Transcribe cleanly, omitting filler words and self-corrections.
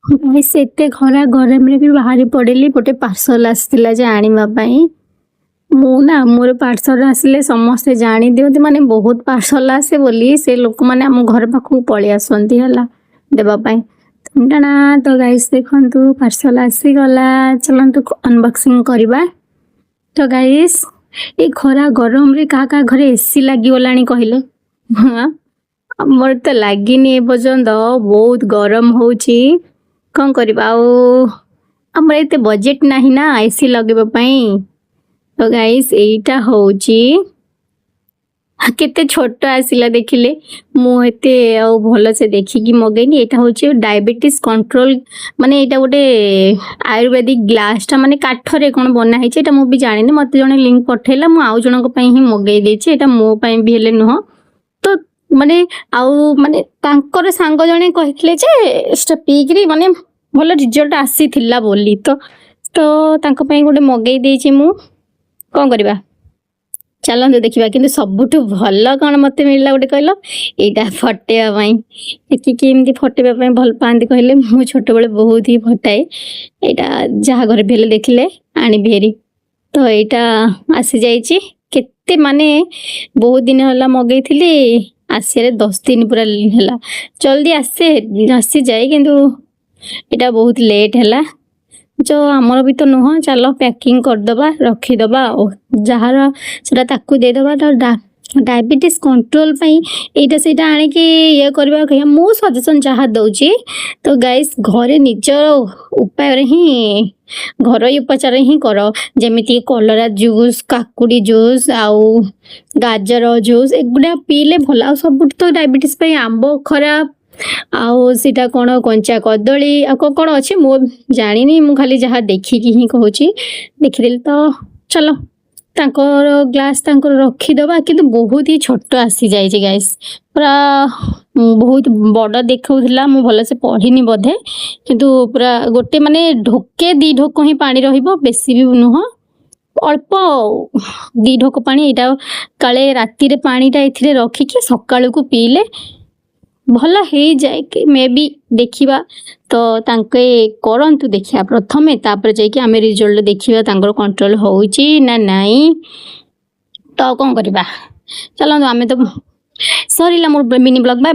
से खरा गरम भी बाहरी पड़ेली गोटे पार्सल आसला जे आने मु ना मोर पार्सल आसिले समस्ते जानी दिखती माने बहुत पार्सल आसे बोली से लोक मैंने आम घर पाखक पलि आसती है देवाई टाणा। तो गाइस देखु पार्सल आसीगला चलतु अनबॉक्सिंग करवा। तो गाइस ये खरा गरम रे क्या घरे एसी लगिगला कहले हाँ मोर तो लगिनी एपर्यंत बहुत गरम होची कौन करवा आम एते बजेट नहीं ना एसी लगेवाई। तो गाइस एटा होची केते छोट आसिला देखिले मुझे भल से देखिकी मगेनी। एटा होची डायबिटीज कंट्रोल माने एटा गोटे आयुर्वेदिक ग्लास टा माने काठरे कौन बना है एटा मुझे जानी मत जने लिंक पठेला मु आउ जनक पई ही मगई देछि एटा मो पई भी हेले नुह। तो माने आउ माने तांकर सांग जने कहितले जे स्टा पीकरी माने भल रिजल्ट आसी थिला बोली तो तांको पई गोटे मगई देछि मु कौन करवा चलते देखा। कि सबुठ भल कौन मत मिलला गोटे कहल यहाँ फटेवाई कि फटेवाई भल पाती कहले मु छोट बड़े बहुत ही फटाए यहाँ जहाँ घर भी देखले आनी हेरी। तो यहाँ आसी जाइए केते माने बहुत दिन है मगई थी आसिया 10 दिन पूरा है जल्दी आसी जाए किंतु यहाँ बहुत लेट है जो आमर भी तो नुह चलो पैकिंग करदबा रखीदबा जार से देदबा। तो डायबिटीज कंट्रोल यहाँ से आने की ये करवा कह मु सजेसन जहाँ दौची। तो गाइस घरे निजर उपाय ही घर उपचार ही कर जमीती कलरा जूस काकुड़ी जूस आउ गाजर जूस एगुड़ा पीले भल सब तो डायबिटीज आंब खराब आउ सीटा कौन कंचा कदली आ कौन अच्छे मो जानी मु खाली जहाँ देखिकी ही कहूँ देखीदेली। तो चलो तांकर ग्लास तांकर रखीदबा किंतु बहुत ही छोट आसी जाए गाइस पूरा बहुत बड़ देखा मु भल से पढ़ीनी बोधे किंतु पूरा गोटे माने ढोके 2 ढोक ही पानी रहिबो बेसी भी नुह अल्प 2 ढोक पानी यहाँ काले राति रे पानीटा एथिरे रखिकी सकाळ को पीले भल हो जाए कि मे बी देखा। तो तांके करंतु देखिया प्रथमे तापर जाइए आम रिजल्ट देखिया तांकर कंट्रोल होउची ना नहीं। तो कौन करवा चलो आम तो सरीला मोर मिनी ब्लॉग बाय।